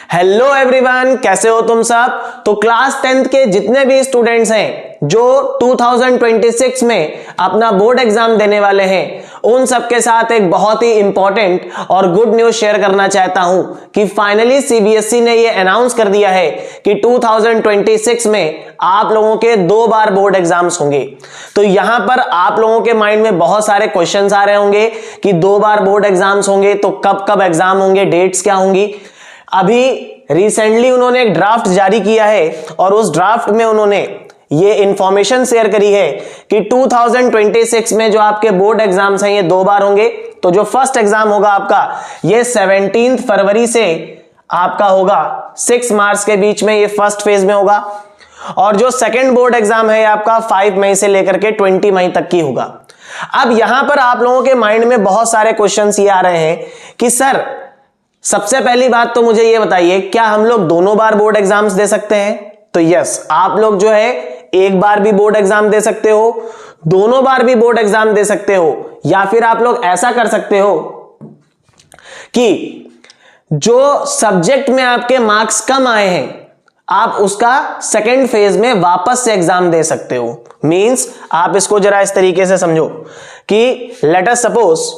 Hello everyone, कैसे हो तुम सब। तो क्लास 10th के जितने भी स्टूडेंट्स हैं जो 2026 में अपना बोर्ड एग्जाम देने वाले हैं, उन सबके साथ एक बहुत ही इंपॉर्टेंट और गुड न्यूज शेयर करना चाहता हूं कि फाइनली सीबीएसई ने ये अनाउंस कर दिया है कि 2026 में आप लोगों के 2 बार बोर्ड एग्जाम्स होंगे। तो यहां पर आप लोगों के माइंड में बहुत सारे क्वेश्चंस आ रहे होंगे कि 2 बार बोर्ड एग्जाम्स होंगे तो कब कब एग्जाम होंगे, डेट्स क्या होंगी। अभी रिसेंटली उन्होंने एक ड्राफ्ट जारी किया है और उस ड्राफ्ट में उन्होंने ये इंफॉर्मेशन शेयर करी है कि 2026 में जो आपके बोर्ड एग्जाम्स हैं ये 2 बार होंगे। तो जो फर्स्ट एग्जाम होगा आपका ये 17 फरवरी से आपका होगा 6 मार्च के बीच में, ये फर्स्ट फेज में होगा। और जो सेकंड बोर्ड एग्जाम है आपका 5 मई से लेकर के 20 मई तक की होगा। अब यहां पर आप लोगों के माइंड में बहुत सारे क्वेश्चंस ये आ रहे हैं कि सर, सबसे पहली बात तो मुझे ये बताइए, क्या हम लोग दोनों बार बोर्ड एग्जाम्स दे सकते हैं? तो यस, आप लोग जो है एक बार भी बोर्ड एग्जाम दे सकते हो, दोनों बार भी बोर्ड एग्जाम दे सकते हो, या फिर आप लोग ऐसा कर सकते हो कि जो सब्जेक्ट में आपके मार्क्स कम आए हैं आप उसका सेकेंड फेज में वापस से एग्जाम दे सकते हो। मींस आप इसको जरा इस तरीके से समझो कि लेट अस सपोज,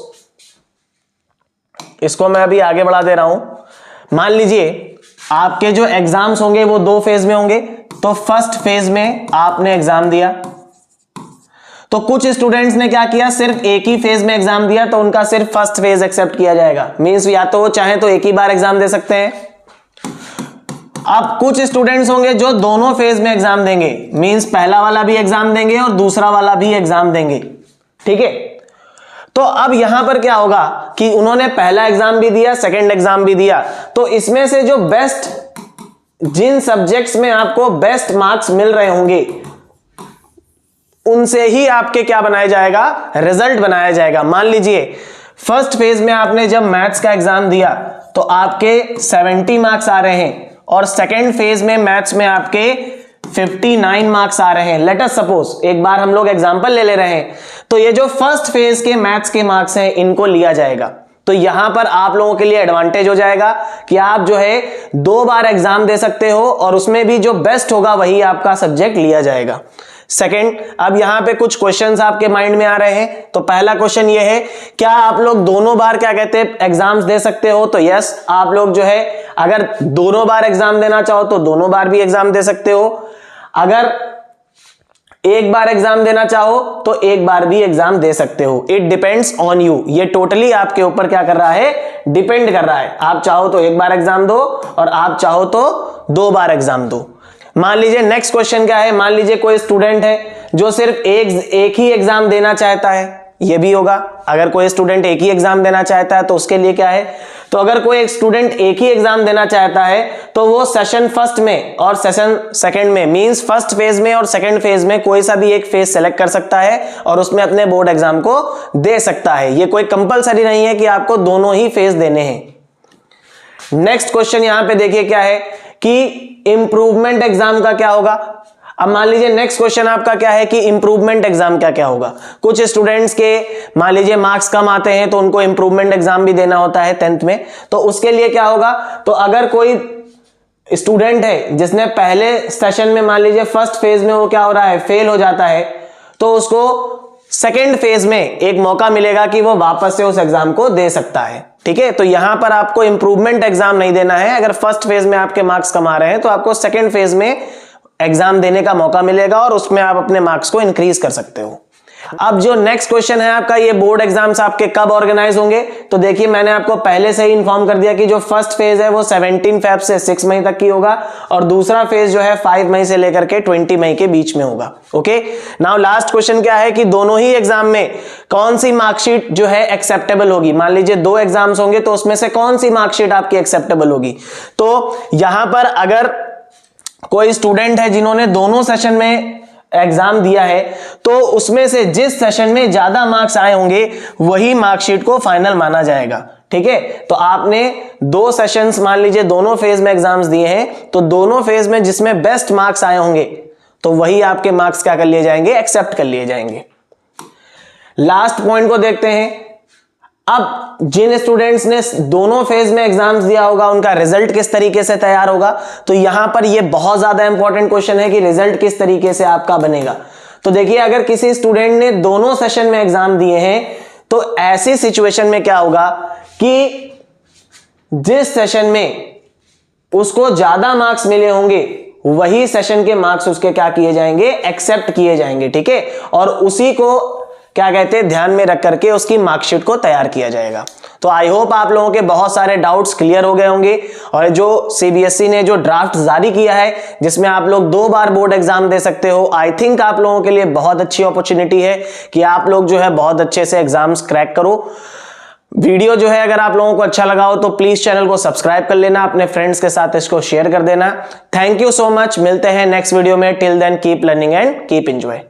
इसको मैं अभी आगे बढ़ा दे रहा हूं। मान लीजिए आपके जो एग्जाम्स होंगे वो 2 फेज में होंगे। तो फर्स्ट फेज में आपने एग्जाम दिया, तो कुछ स्टूडेंट्स ने क्या किया, सिर्फ एक ही फेज में एग्जाम दिया, तो उनका सिर्फ फर्स्ट फेज एक्सेप्ट किया जाएगा। मींस या तो वो चाहे तो एक ही बार एग्जाम दे सकते हैं। अब कुछ स्टूडेंट्स होंगे जो दोनों फेज में एग्जाम देंगे, मींस पहला वाला भी एग्जाम देंगे और दूसरा वाला भी एग्जाम देंगे। ठीक है, तो अब यहां पर क्या होगा कि उन्होंने पहला एग्जाम भी दिया, सेकंड एग्जाम भी दिया, तो इसमें से जो बेस्ट, जिन सब्जेक्ट्स में आपको बेस्ट मार्क्स मिल रहे होंगे उनसे ही आपके क्या बनाया जाएगा, रिजल्ट बनाया जाएगा। मान लीजिए फर्स्ट फेज में आपने जब मैथ्स का एग्जाम दिया तो आपके 70 मार्क्स आ रहे हैं और सेकंड फेज में मैथ्स में आपके 59 मार्क्स आ रहे हैं। लेट अस सपोज, एक बार हम लोग एग्जांपल ले रहे हैं, तो ये जो फर्स्ट फेज के मैथ्स के मार्क्स हैं इनको लिया जाएगा। तो यहां पर आप लोगों के लिए एडवांटेज हो जाएगा कि आप जो है 2 बार एग्जाम दे सकते हो और उसमें भी जो बेस्ट होगा वही आपका सब्जेक्ट लिया जाएगा। सेकंड, अब यहां पे कुछ क्वेश्चंस आपके माइंड में आ रहे हैं। तो पहला क्वेश्चन ये है, क्या आप लोग दोनों बार क्या कहते हैं एग्जाम्स दे सकते हो? तो यस, आप लोग जो है अगर दोनों बार एग्जाम देना चाहो तो दोनों बार भी एग्जाम दे सकते हो। अगर एक बार एग्जाम देना चाहो तो एक बार भी एग्जाम दे सकते हो। इट डिपेंड्स ऑन यू, ये टोटली आपके ऊपर क्या कर रहा है, डिपेंड कर रहा है। आप चाहो तो एक बार एग्जाम दो और आप चाहो तो 2 बार एग्जाम दो। मान लीजिए नेक्स्ट क्वेश्चन क्या है, मान लीजिए कोई स्टूडेंट है जो सिर्फ एक ही एग्जाम देना चाहता है, ये भी होगा। अगर कोई स्टूडेंट एक ही एग्जाम देना चाहता है तो उसके लिए क्या है, तो अगर कोई एक स्टूडेंट एक ही एग्जाम देना चाहता है तो वो सेशन फर्स्ट में और सेशन सेकंड में, मींस फर्स्ट फेज में और सेकंड फेज में कोई सा भी एक फेज सेलेक्ट कर सकता है और उसमें अपने बोर्ड एग्जाम को दे सकता है। ये कोई कंपलसरी नहीं है कि आपको दोनों ही फेज देने हैं। नेक्स्ट क्वेश्चन यहां पे देखिए क्या है कि इंप्रूवमेंट एग्जाम का क्या होगा। अब मान लीजिए नेक्स्ट क्वेश्चन आपका क्या है कि इंप्रूवमेंट एग्जाम क्या क्या होगा। कुछ स्टूडेंट्स के मान लीजिए मार्क्स कम आते हैं तो उनको इंप्रूवमेंट एग्जाम भी देना होता है 10th में। तो उसके लिए क्या होगा, तो अगर कोई स्टूडेंट है जिसने पहले सेशन में मान लीजिए फर्स्ट फेज में वो क्या हो रहा है, फेल हो जाता है, तो उसको सेकेंड फेज में एक मौका मिलेगा कि वो वापस से उस एग्जाम को दे सकता है। ठीक है, तो यहां पर आपको इंप्रूवमेंट एग्जाम नहीं देना है। अगर फर्स्ट फेज में आपके मार्क्स कम आ रहे हैं तो आपको सेकेंड फेज में एग्जाम देने का मौका मिलेगा और उसमें आप अपने मार्क्स को इंक्रीज कर सकते हो। अब जो नेक्स्ट क्वेश्चन है आपका, ये बोर्ड एग्जाम्स आपके कब ऑर्गेनाइज होंगे। तो देखिए मैंने आपको पहले से ही इन्फॉर्म कर दिया कि जो फर्स्ट फेज है वो 17 फेब से 6 मई तक की होगा और दूसरा फेज जो है 5 मई से लेकर के 20 मई के बीच में होगा। ओके, नाउ लास्ट क्वेश्चन क्या है कि दोनों ही एग्जाम में कौन सी मार्कशीट जो है एक्सेप्टेबल होगी। मान लीजिए 2 एग्जाम्स होंगे तो उसमें से कौन सी मार्कशीट आपकी एक्सेप्टेबल होगी। तो यहां पर अगर कोई स्टूडेंट है जिन्होंने दोनों सेशन में एग्जाम दिया है तो उसमें से जिस सेशन में ज्यादा मार्क्स आए होंगे वही मार्कशीट को फाइनल माना जाएगा। ठीक है, तो आपने 2 सेशंस मान लीजिए दोनों फेज में एग्जाम्स दिए हैं, तो दोनों फेज में जिसमें बेस्ट मार्क्स आए होंगे तो वही आपके मार्क्स क्या कर लिए जाएंगे, एक्सेप्ट कर लिए जाएंगे। लास्ट पॉइंट को देखते हैं। अब जिन स्टूडेंट्स ने दोनों फेज में एग्जाम्स दिया होगा उनका रिजल्ट किस तरीके से तैयार होगा, तो यहां पर यह बहुत ज्यादा इंपॉर्टेंट क्वेश्चन है कि रिजल्ट किस तरीके से आपका बनेगा। तो देखिए, अगर किसी स्टूडेंट ने दोनों सेशन में एग्जाम दिए हैं तो ऐसी सिचुएशन में क्या होगा कि जिस सेशन में उसको ज्यादा मार्क्स मिले होंगे वही सेशन के मार्क्स उसके क्या किए जाएंगे, एक्सेप्ट किए जाएंगे, ठीक है, और उसी को क्या कहते हैं ध्यान में रख करके उसकी मार्कशीट को तैयार किया जाएगा। तो आई होप आप लोगों के बहुत सारे डाउट्स क्लियर हो गए होंगे, और जो सीबीएसई ने जो ड्राफ्ट जारी किया है जिसमें आप लोग 2 बार बोर्ड एग्जाम दे सकते हो, आई थिंक आप लोगों के लिए बहुत अच्छी अपॉर्चुनिटी है कि आप लोग जो है बहुत अच्छे से एग्जाम्स क्रैक करो। वीडियो जो है अगर आप लोगों को अच्छा लगा हो तो प्लीज चैनल को सब्सक्राइब कर लेना, अपने फ्रेंड्स के साथ इसको शेयर कर देना। थैंक यू सो मच, मिलते हैं नेक्स्ट वीडियो में। Till then keep learning and keep enjoy.